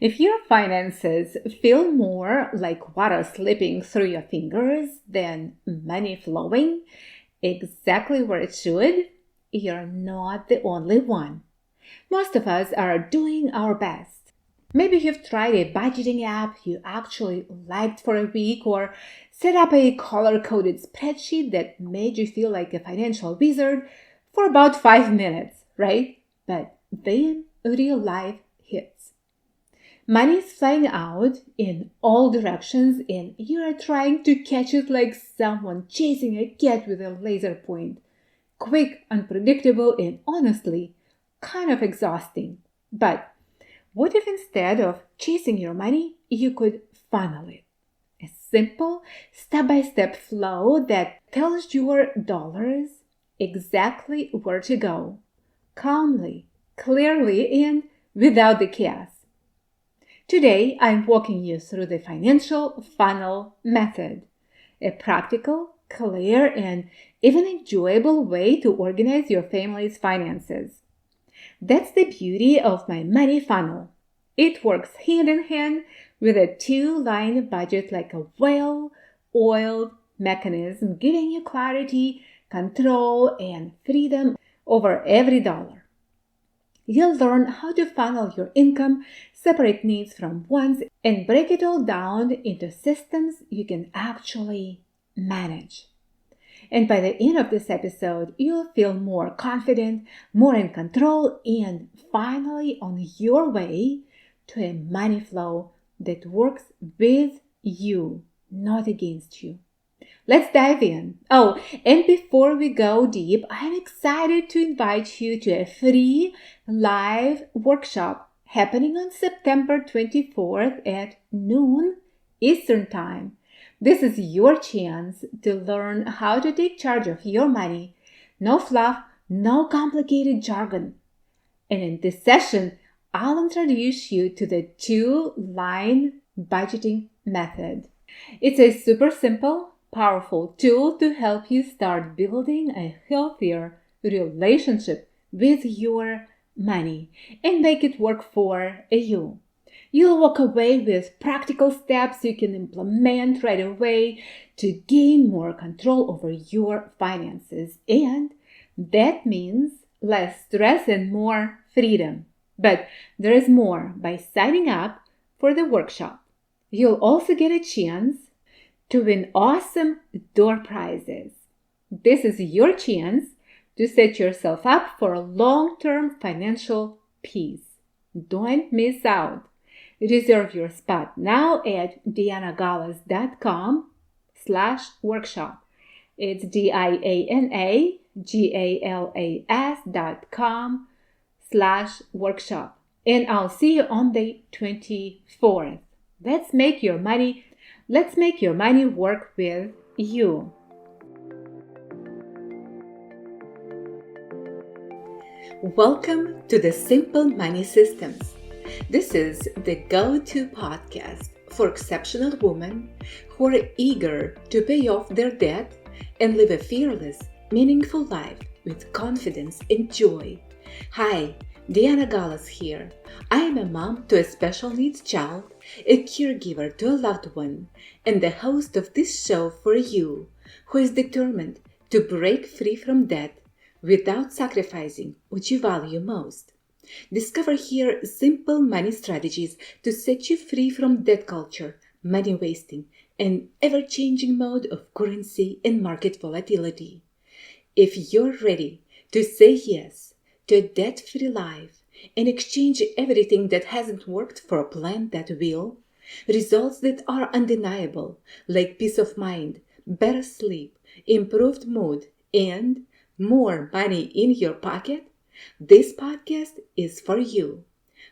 If your finances feel more like water slipping through your fingers than money flowing exactly where it should, you're not the only one. Most of us are doing our best. Maybe you've tried a budgeting app you actually liked for a week, or set up a color-coded spreadsheet that made you feel like a financial wizard for about 5 minutes, right? But then real life hits. Money is flying out in all directions, and you are trying to catch it like someone chasing a cat with a laser point. Quick, unpredictable, and honestly, kind of exhausting. But what if instead of chasing your money, you could funnel it? A simple, step-by-step flow that tells your dollars exactly where to go, calmly, clearly, and without the chaos. Today, I'm walking you through the financial funnel method, a practical, clear, and even enjoyable way to organize your family's finances. That's the beauty of my money funnel. It works hand in hand with a two-line budget like a well-oiled mechanism, giving you clarity, control, and freedom over every dollar. You'll learn how to funnel your income, separate needs from wants, and break it all down into systems you can actually manage. And by the end of this episode, you'll feel more confident, more in control, and finally on your way to a money flow that works with you, not against you. Let's dive in. Oh, and before we go deep, I'm excited to invite you to a free live workshop happening on September 24th at noon Eastern Time. This is your chance to learn how to take charge of your money. No fluff, no complicated jargon. And in this session, I'll introduce you to the two-line budgeting method. It's a super simple, powerful tool to help you start building a healthier relationship with your money and make it work for you. You'll walk away with practical steps you can implement right away to gain more control over your finances. And that means less stress and more freedom. But there is more. By signing up for the workshop, you'll also get a chance to win awesome door prizes. This is your chance to set yourself up for long-term financial peace. Don't miss out. Reserve your spot now at dianagalas.com/workshop. It's dianagalas.com/workshop. And I'll see you on the 24th. Let's make your money work with you. Welcome to the Simple Money Systems. This is the go-to podcast for exceptional women who are eager to pay off their debt and live a fearless, meaningful life with confidence and joy. Hi, Diana Gallas here. I am a mom to a special needs child, a caregiver to a loved one, and the host of this show for you, who is determined to break free from debt without sacrificing what you value most. Discover here simple money strategies to set you free from debt culture, money wasting, and ever-changing mode of currency and market volatility. If you're ready to say yes to a debt-free life and exchange everything that hasn't worked for a plan that will, results that are undeniable, like peace of mind, better sleep, improved mood, and more money in your pocket, this podcast is for you.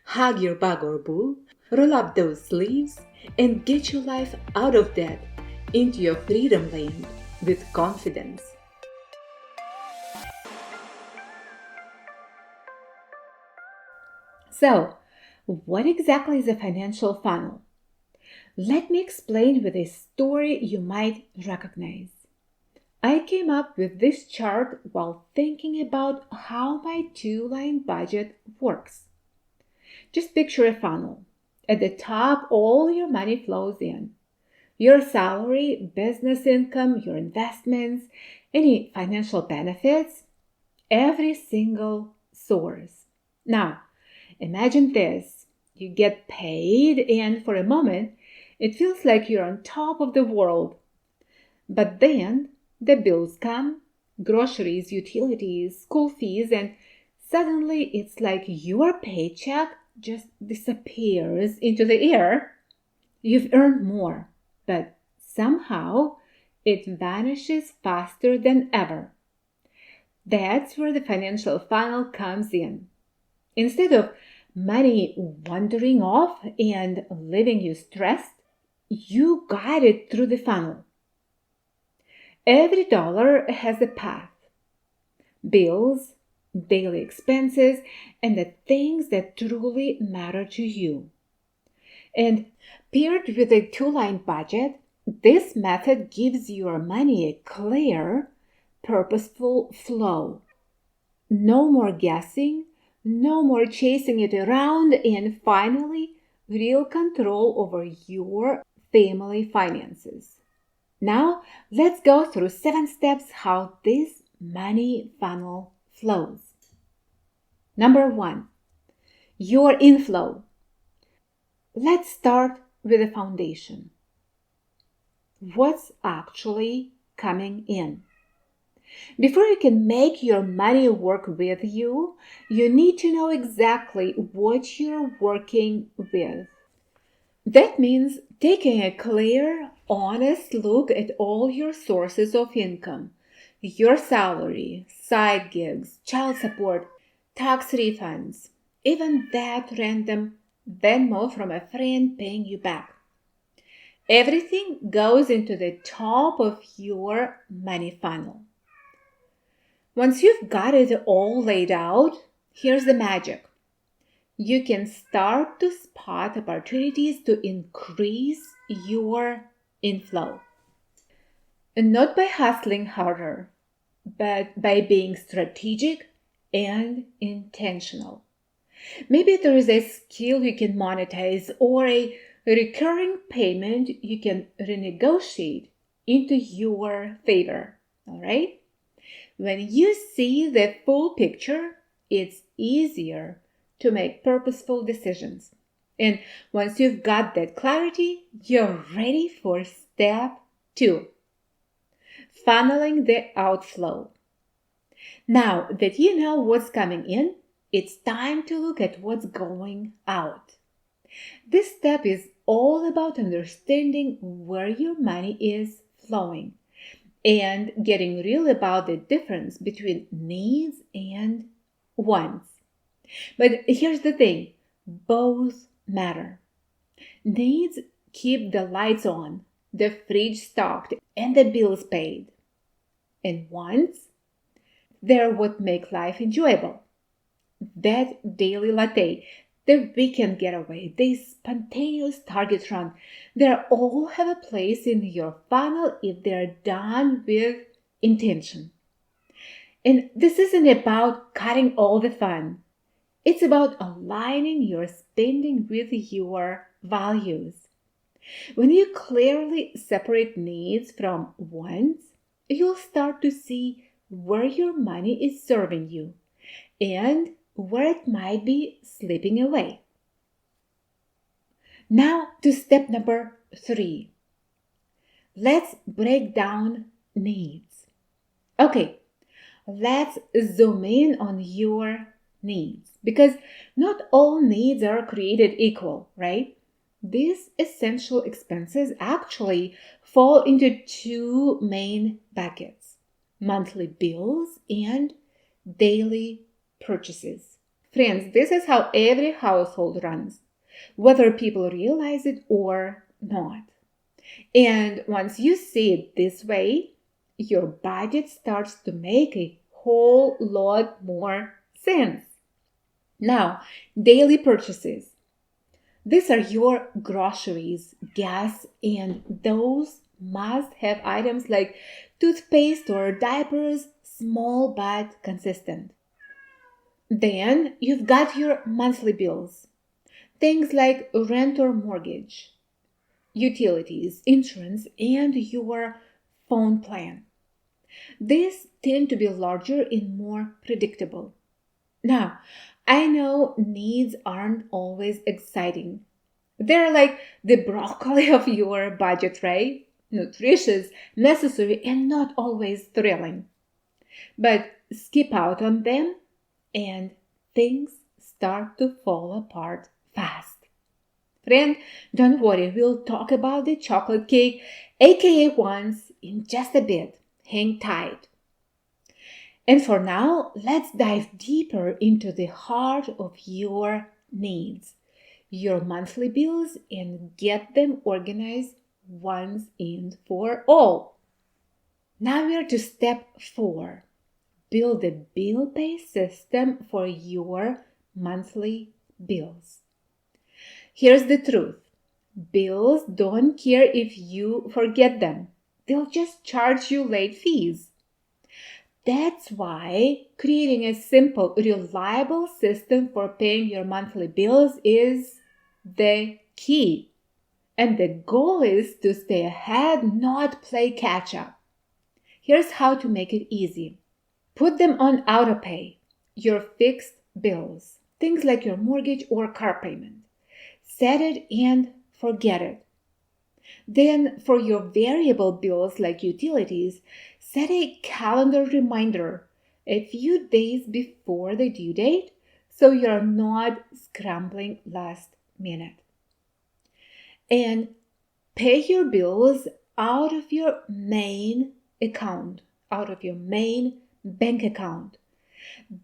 Hug your bug or boo, roll up those sleeves, and get your life out of debt into your freedom land with confidence. So, what exactly is a financial funnel? Let me explain with a story you might recognize. I came up with this chart while thinking about how my two-line budget works. Just picture a funnel. At the top, all your money flows in. Your salary, business income, your investments, any financial benefits, every single source. Now, imagine this. You get paid, and for a moment, it feels like you're on top of the world. But then the bills come, groceries, utilities, school fees, and suddenly it's like your paycheck just disappears into the air. You've earned more, but somehow it vanishes faster than ever. That's where the financial funnel comes in. Instead of money wandering off and leaving you stressed, you guide it through the funnel. Every dollar has a path: bills, daily expenses, and the things that truly matter to you. And paired with a two-line budget, this method gives your money a clear, purposeful flow. No more guessing, no more chasing it around, and finally, real control over your family finances. Now, let's go through 7 steps how this money funnel flows. Number 1, your inflow. Let's start with the foundation. What's actually coming in? Before you can make your money work with you, you need to know exactly what you're working with. That means taking a clear, honest look at all your sources of income: your salary, side gigs, child support, tax refunds, even that random Venmo from a friend paying you back. Everything goes into the top of your money funnel. Once you've got it all laid out, here's the magic. You can start to spot opportunities to increase your inflow. And not by hustling harder, but by being strategic and intentional. Maybe there is a skill you can monetize or a recurring payment you can renegotiate into your favor. All right? When you see the full picture, it's easier to make purposeful decisions. And once you've got that clarity, you're ready for step 2, funneling the outflow. Now that you know what's coming in, it's time to look at what's going out. This step is all about understanding where your money is flowing and getting real about the difference between needs and wants. But here's the thing, both matter. Needs keep the lights on, the fridge stocked, and the bills paid. And wants, they're what make life enjoyable. That daily latte, the weekend getaway, the spontaneous Target run, they all have a place in your funnel if they're done with intention. And this isn't about cutting all the fun. It's about aligning your spending with your values. When you clearly separate needs from wants, you'll start to see where your money is serving you and where it might be slipping away. Now to step number 3. Let's break down needs. Okay, let's zoom in on your needs because not all needs are created equal, right? These essential expenses actually fall into 2 main buckets: monthly bills and daily purchases. Friends, this is how every household runs, whether people realize it or not. And once you see it this way, your budget starts to make a whole lot more sense. Now, daily purchases. These are your groceries, gas, and those must-have items like toothpaste or diapers, small but consistent. Then you've got your monthly bills. Things like rent or mortgage, utilities, insurance, and your phone plan. These tend to be larger and more predictable. Now, I know needs aren't always exciting. They're like the broccoli of your budget, right? Nutritious, necessary, and not always thrilling. But skip out on them and things start to fall apart fast. Friend, don't worry, we'll talk about the chocolate cake, aka ones, in just a bit. Hang tight. And for now, let's dive deeper into the heart of your needs, your monthly bills, and get them organized once and for all. Now we are to step 4. Build a bill pay system for your monthly bills. Here's the truth. Bills don't care if you forget them. They'll just charge you late fees. That's why creating a simple, reliable system for paying your monthly bills is the key. And the goal is to stay ahead, not play catch up. Here's how to make it easy. Put them on autopay, your fixed bills, things like your mortgage or car payment. Set it and forget it. Then for your variable bills like utilities, set a calendar reminder a few days before the due date so you're not scrambling last minute. And pay your bills out of your main account, out of your main bank account.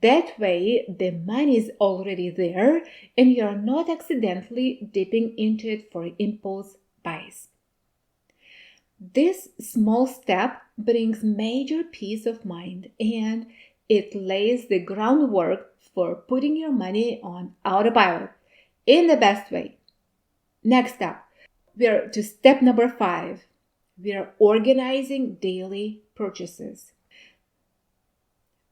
That way, the money is already there and you're not accidentally dipping into it for impulse buys. This small step brings major peace of mind and it lays the groundwork for putting your money on autopilot in the best way. Next up, we're to step number 5. We are organizing daily purchases.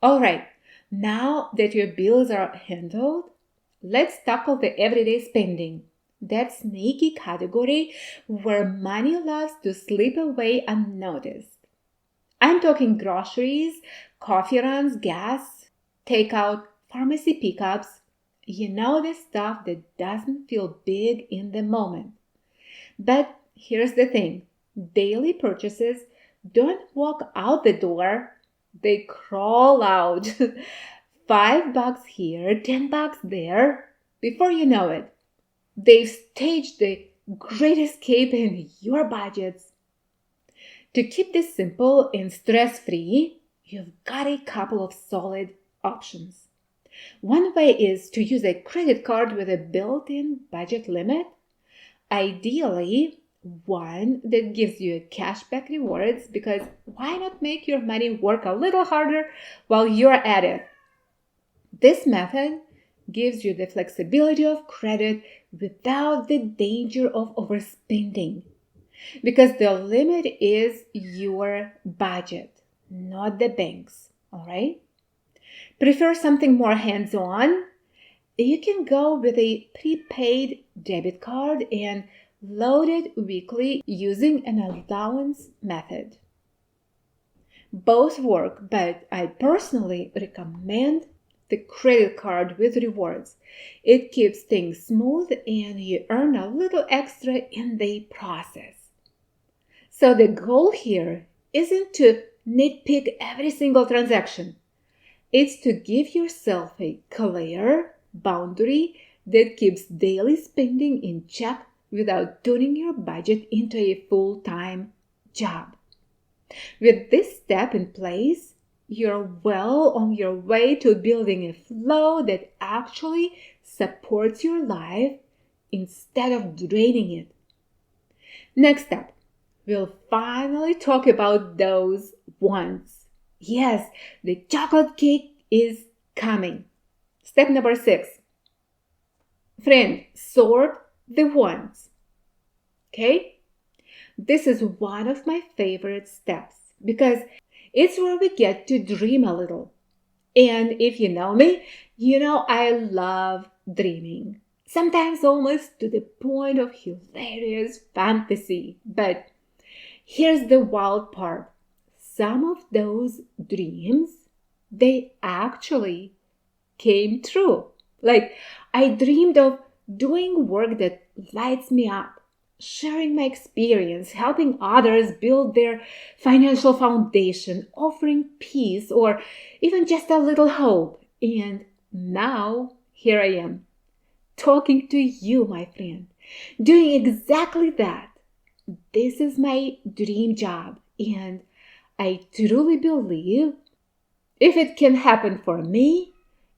All right, now that your bills are handled, let's tackle the everyday spending. That sneaky category where money loves to slip away unnoticed. I'm talking groceries, coffee runs, gas, takeout, pharmacy pickups. You know, the stuff that doesn't feel big in the moment. But here's the thing. Daily purchases don't walk out the door. They crawl out. $5 here, $10 there. Before you know it, they've staged the great escape in your budgets. To keep this simple and stress-free, you've got a couple of solid options. One way is to use a credit card with a built-in budget limit. Ideally, one that gives you cashback rewards, because why not make your money work a little harder while you're at it? This method gives you the flexibility of credit without the danger of overspending, because the limit is your budget, not the bank's. All right? Prefer something more hands-on? You can go with a prepaid debit card and load it weekly using an allowance method. Both work, but I personally recommend the credit card with rewards. It keeps things smooth and you earn a little extra in the process. So the goal here isn't to nitpick every single transaction. It's to give yourself a clear boundary that keeps daily spending in check without turning your budget into a full-time job. With this step in place, you're well on your way to building a flow that actually supports your life instead of draining it. Next up, we'll finally talk about those wants. Yes, the chocolate cake is coming. Step number 6. Friend, sort the wants. Okay? This is one of my favorite steps because it's where we get to dream a little. And if you know me, you know I love dreaming. sometimes almost to the point of hilarious fantasy. But here's the wild part. Some of those dreams, they actually came true. Like, I dreamed of doing work that lights me up, sharing my experience, helping others build their financial foundation, offering peace, or even just a little hope. And now, here I am, talking to you, my friend, doing exactly that. This is my dream job, and I truly believe if it can happen for me,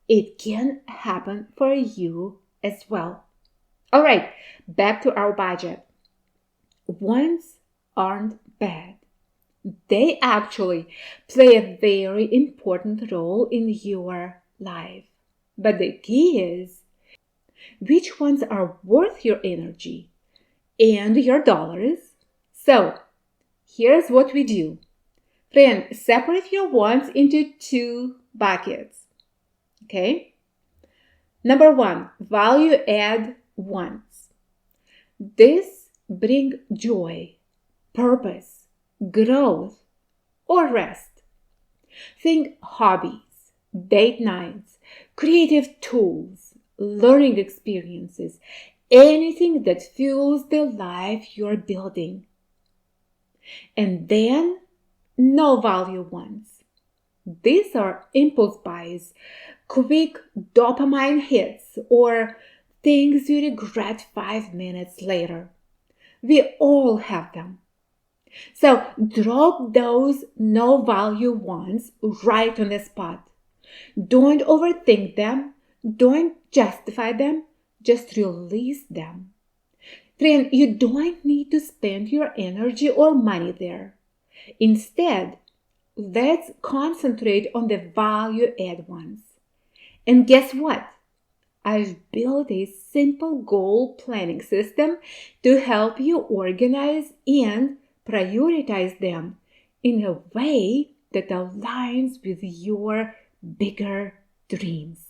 it can happen for you as well. All right, back to our budget. Wants aren't bad. They actually play a very important role in your life. But the key is which ones are worth your energy and your dollars. So, here's what we do. Friend, separate your wants into two buckets. Okay? Number one, value add wants. This bring joy, purpose, growth, or rest. Think hobbies, date nights, creative tools, learning experiences, anything that fuels the life you're building. And then, no value wants. These are impulse buys, quick dopamine hits, or things you regret 5 minutes later. We all have them. So drop those no value wants right on the spot. Don't overthink them. Don't justify them. Just release them. Friend, you don't need to spend your energy or money there. Instead, let's concentrate on the value add ones. And guess what? I've built a simple goal planning system to help you organize and prioritize them in a way that aligns with your bigger dreams.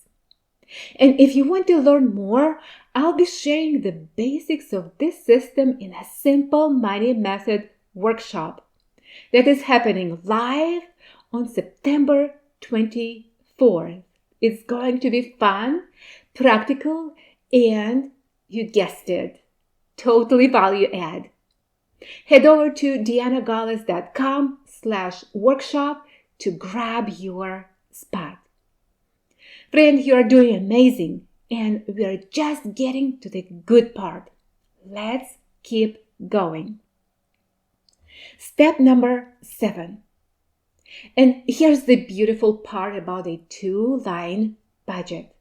And if you want to learn more, I'll be sharing the basics of this system in a simple money method workshop that is happening live on September 24th. It's going to be fun, practical, and you guessed it, totally value add. Head over to dianagales.com/workshop to grab your spot. Friend, you are doing amazing, and we are just getting to the good part. Let's keep going. Step number 7. And here's the beautiful part about a 2-line budget.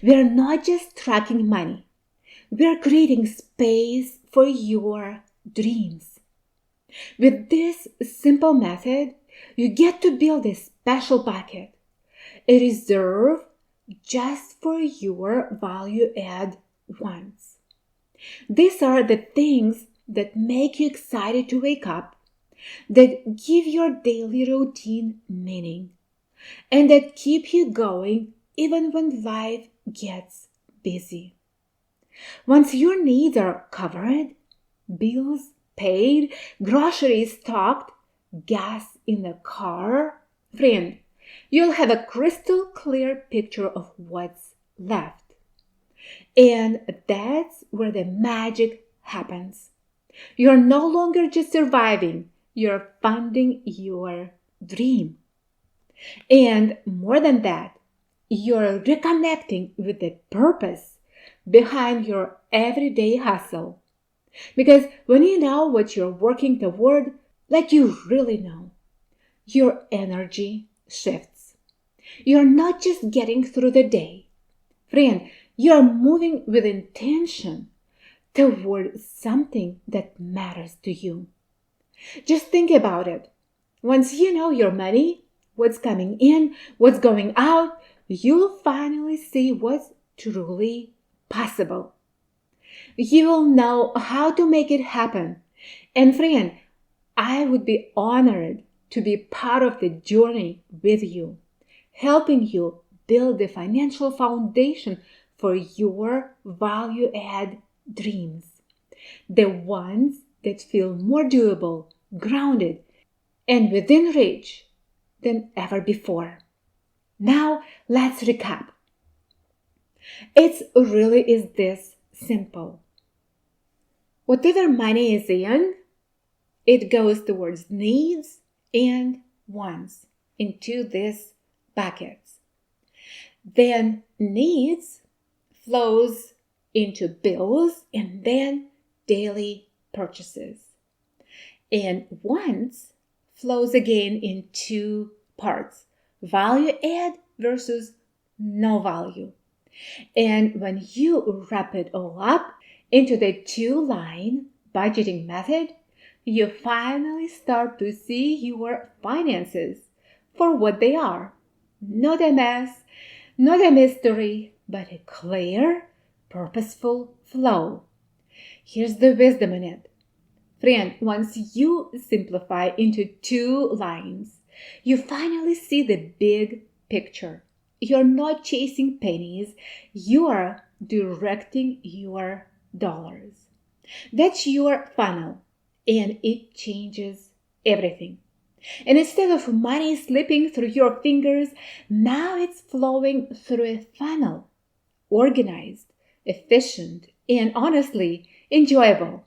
We are not just tracking money. We are creating space for your dreams. With this simple method, you get to build a special bucket, a reserve just for your value add wants. These are the things that make you excited to wake up, that give your daily routine meaning, and that keep you going even when life gets busy. Once your needs are covered, bills paid, groceries stocked, gas in the car, friend, you'll have a crystal clear picture of what's left. And that's where the magic happens. You're no longer just surviving, you're funding your dream. And more than that, you're reconnecting with the purpose behind your everyday hustle. Because when you know what you're working toward, like you really know, your energy shifts. You're not just getting through the day. Friend, you're moving with intention toward something that matters to you. Just think about it. Once you know your money, what's coming in, what's going out, you'll finally see what's truly possible. You will know how to make it happen. And friend, I would be honored to be part of the journey with you, helping you build the financial foundation for your value-add dreams, the ones that feel more doable, grounded, and within reach than ever before. Now, let's recap. It really is this simple. Whatever money is in, it goes towards needs and wants into these buckets. Then needs flows into bills and then daily purchases. And wants flows again in two parts, value add versus no value. And when you wrap it all up into the two-line budgeting method, you finally start to see your finances for what they are. Not a mess, not a mystery, but a clear, purposeful flow. Here's the wisdom in it. Friend, once you simplify into two lines, you finally see the big picture. You're not chasing pennies, you are directing your dollars. That's your funnel, and it changes everything. And instead of money slipping through your fingers, now it's flowing through a funnel. Organized, efficient, and honestly, enjoyable.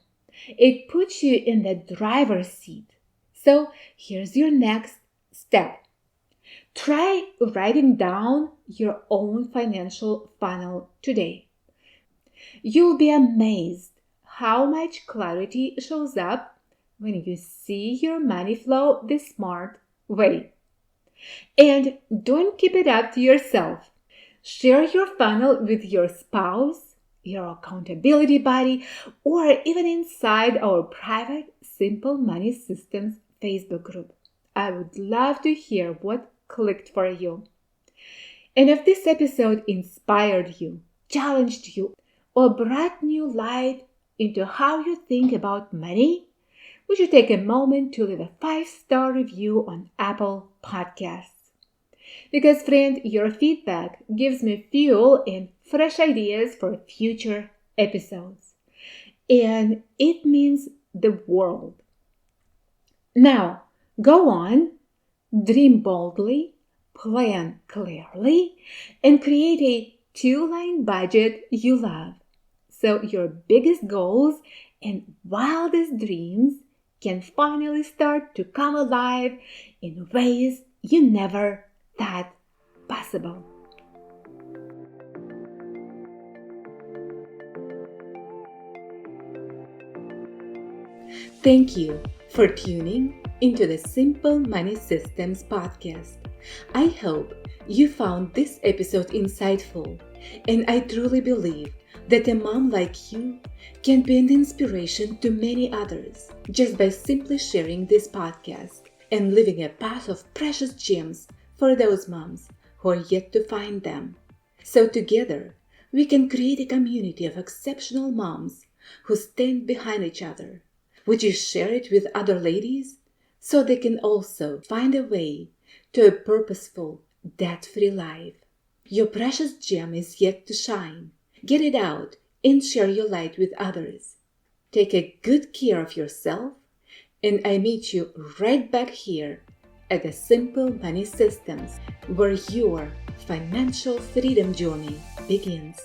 It puts you in the driver's seat. So here's your next step. Try writing down your own financial funnel today. You'll be amazed how much clarity shows up when you see your money flow the smart way. And don't keep it up to yourself. Share your funnel with your spouse, your accountability buddy, or even inside our private Simple Money Systems Facebook group. I would love to hear what clicked for you. And if this episode inspired you, challenged you, or brought new light into how you think about money, would you take a moment to leave a 5-star review on Apple Podcasts? Because, friend, your feedback gives me fuel and fresh ideas for future episodes. And it means the world. Now, go on, dream boldly, plan clearly, and create a two-line budget you love. So your biggest goals and wildest dreams can finally start to come alive in ways you never thought possible. Thank you for tuning into the Simple Money Systems podcast. I hope you found this episode insightful, and I truly believe that a mom like you can be an inspiration to many others just by simply sharing this podcast and leaving a path of precious gems for those moms who are yet to find them. So together, we can create a community of exceptional moms who stand behind each other. Would you share it with other ladies so they can also find a way to a purposeful, debt-free life? Your precious gem is yet to shine. Get it out and share your light with others. Take a good care of yourself, and I meet you right back here at the Simple Money Systems, where your financial freedom journey begins.